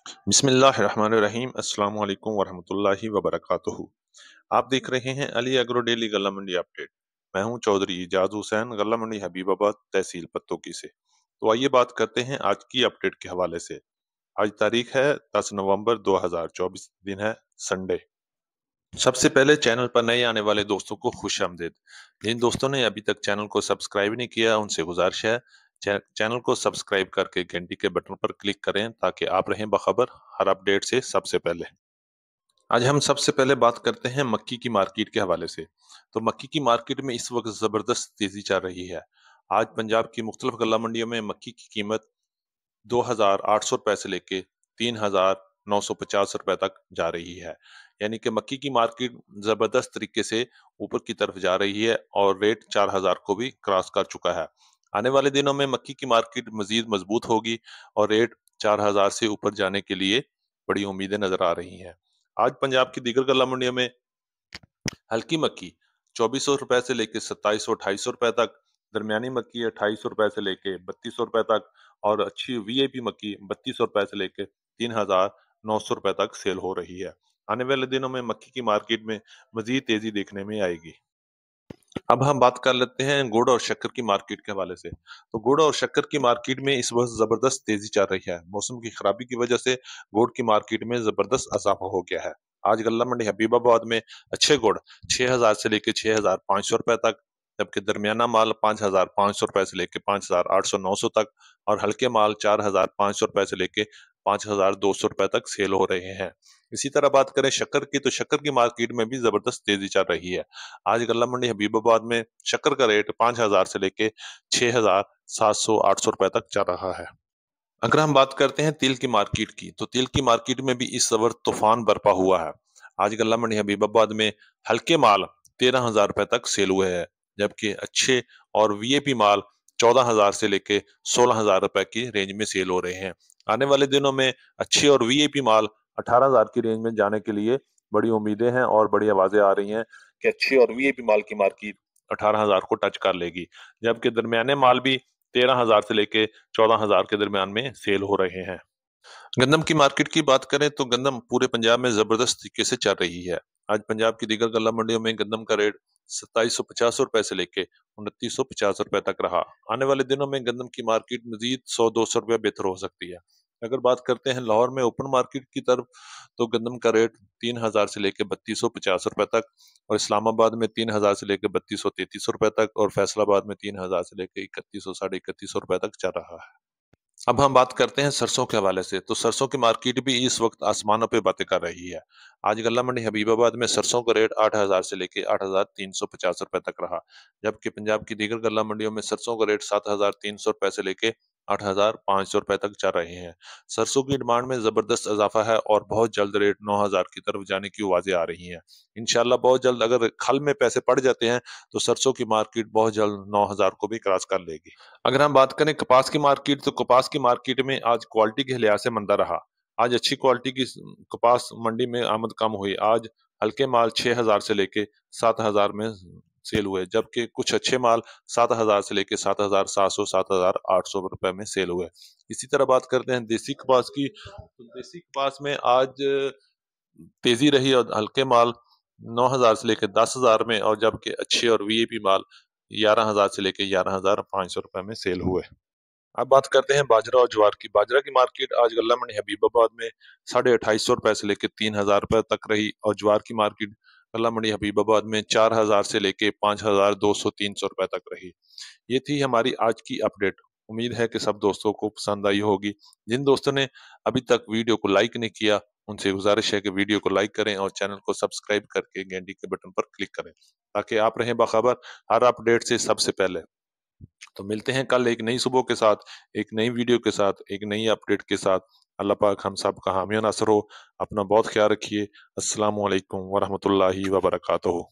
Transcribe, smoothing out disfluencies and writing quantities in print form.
बिस्मिल्लाहिर्रहमानिर्रहीम। अस्सलाम वालेकुम वरहमतुल्लाहि वबरकातुहू। आप देख रहे हैं अली एग्रो डेली गल्ला मंडी अपडेट। मैं हूं चौधरी इजाज हुसैन, गल्ला मंडी हबीबाबाद, तहसील पत्तोकी से। तो आइए बात करते हैं आज की अपडेट के हवाले से। आज तारीख है 10 नवंबर 2024, दिन है संडे। सबसे पहले चैनल पर नए आने वाले दोस्तों को खुश आमदीद। जिन दोस्तों ने अभी तक चैनल को सब्सक्राइब नहीं किया उनसे गुजारिश है चैनल को सब्सक्राइब करके घंटी के बटन पर क्लिक करें ताकि आप रहें बखबर हर अपडेट से सबसे पहले। आज हम सबसे पहले बात करते हैं मक्की की मार्केट के हवाले से। तो मक्की की मार्केट में इस वक्त जबरदस्त तेजी चल रही है। आज पंजाब की मुख्तलिफ गल्ला मंडियों में मक्की की कीमत 2,800 रुपए से लेके 3,950 रुपए तक जा रही है। यानी कि मक्की की मार्केट जबरदस्त तरीके से ऊपर की तरफ जा रही है और रेट 4,000 को भी क्रॉस कर चुका है। आने वाले दिनों में मक्की की मार्केट मजीद मजबूत होगी और रेट 4,000 से ऊपर जाने के लिए बड़ी उम्मीदें नजर आ रही हैं। आज पंजाब की दीगर गल्ला मंडियों में हल्की मक्की 2,400 रुपए से लेके 2,700-2,800 रुपए तक, दरमियानी मक्की 2,800 रुपए से लेके 3,200 रुपए तक और अच्छी वीआईपी मक्की 3,200 रुपए से लेके 3,900 रुपए तक सेल हो रही है। आने वाले दिनों में मक्की की मार्केट में मजीद तेजी देखने में आएगी। अब हम बात कर लेते हैं गुड़ और शक्कर की मार्केट के हवाले से। तो गुड़ और शक्कर की मार्केट में इस वक्त जबरदस्त तेजी चल रही है। मौसम की खराबी की वजह से गुड़ की मार्केट में जबरदस्त इजाफा हो गया है। आज गल्ला मंडी हबीबाबाद में अच्छे गुड़ 6,000 से लेके 6,500 रुपए तक, जबकि दरमियाना माल 5,500 रुपए से लेके 5,800-900 तक और हल्के माल 4,500 रुपए से लेके 5,200 रुपए तक सेल हो रहे हैं। इसी तरह बात करें शक्कर की, तो शक्कर की मार्केट में भी जबरदस्त तेजी चल रही है। आज गल्ला मंडी हबीबाबाद में शक्कर का रेट 5,000 से लेके 6,700-800 रुपए तक चल रहा है। अगर हम बात करते हैं तिल की मार्केट की, तो तिल की मार्केट में भी इस वक्त तूफान बरपा हुआ है। आज गल्ला मंडी हबीबाबाद में हल्के माल 13,000 रुपए तक सेल हुए हैं, जबकि अच्छे और वीआईपी माल 14,000 से लेके 16,000 रुपए की रेंज में सेल हो रहे हैं। आने वाले दिनों में अच्छे और वीआईपी माल 18,000 की रेंज में जाने के लिए बड़ी उम्मीदें हैं और बड़ी आवाजें आ रही हैं कि अच्छी और वीआईपी माल की मार्केट 18,000 को टच कर लेगी, जबकि दरमियाने माल भी 13,000 से लेके 14,000 के दरमियान में सेल हो रहे हैं। गंदम की मार्केट की बात करें तो गंदम पूरे पंजाब में जबरदस्त तरीके से चल रही है। आज पंजाब की दीगर गल्ला मंडियों में गंदम का रेट 2,750 रुपए से लेके 2,950 रुपए तक रहा। आने वाले दिनों में गंदम की मार्केट मजीद 100-200 रुपए बेहतर हो सकती है। अगर बात करते हैं लाहौर में ओपन मार्केट की तरफ, तो गंदम का रेट 3,000 से लेके 3,250 रुपए तक और इस्लामाबाद में 3,000 से लेके 3,200-3,300 रुपए तक और फैसलाबाद में 3,000 से लेके 3,100-3,150 रुपए तक चल रहा है। अब हम बात करते हैं सरसों के हवाले से। तो सरसों की मार्केट भी इस वक्त आसमानों पे बातें कर रही है। आज गल्ला मंडी हबीबाबाद में सरसों का रेट 8,000 से लेके 8,350 रुपए तक रहा, जबकि पंजाब की दीगर गल्ला मंडियों में सरसों का रेट 7,300 रुपए से लेके 8,500 रुपए तक जा रहे हैं। सरसों की डिमांड में जबरदस्त इजाफा है और बहुत जल्द रेट 9,000 की तरफ जाने की आवाजें आ रही हैं। इंशाल्लाह बहुत जल्द अगर खल में पैसे पड़ जाते हैं तो सरसों की मार्केट बहुत जल्द 9,000 को भी क्रॉस कर लेगी। अगर हम बात करें कपास की मार्केट, तो कपास की मार्केट में आज क्वालिटी के लिहाज से मंदा रहा। आज अच्छी क्वालिटी की कपास मंडी में आमद कम हुई। आज हल्के माल 6,000 से लेके 7,000 में सेल हुए, जबकि कुछ अच्छे माल 7,000 से लेके 7,700 7,800 रुपए में सेल हुए। इसी तरह बात करते हैं देसी कपास की, तो देसी कपास में आज तेजी रही और हल्के माल 9,000 से लेके 10,000 में और जबकि अच्छे और वीआईपी माल 11,000 से लेके 11,500 रुपए में सेल हुए। अब बात करते हैं बाजरा और ज्वार की। बाजरा की मार्केट आज गल्ला मंडी हबीबाबाद में 2,250 रुपए से लेके 3,000 रुपए तक रही और ज्वार की मार्केट गल्ला मंडी हबीबाबाद में 4,000 से लेके 5,200-300 रुपए तक रही। ये थी हमारी आज की अपडेट। उम्मीद है कि सब दोस्तों को पसंद आई होगी। जिन दोस्तों ने अभी तक वीडियो को लाइक नहीं किया उनसे गुजारिश है कि वीडियो को लाइक करें और चैनल को सब्सक्राइब करके घंटी के बटन पर क्लिक करें ताकि आप रहें बाखबर हर अपडेट से सबसे पहले। तो मिलते हैं कल एक नई सुबह के साथ, एक नई वीडियो के साथ, एक नई अपडेट के साथ। अल्लाह पाक हम सब का हामी नासर हो। अपना बहुत ख्याल रखिए। अस्सलामु अलैकुम वरहमतुल्लाहि वबरकातुहू।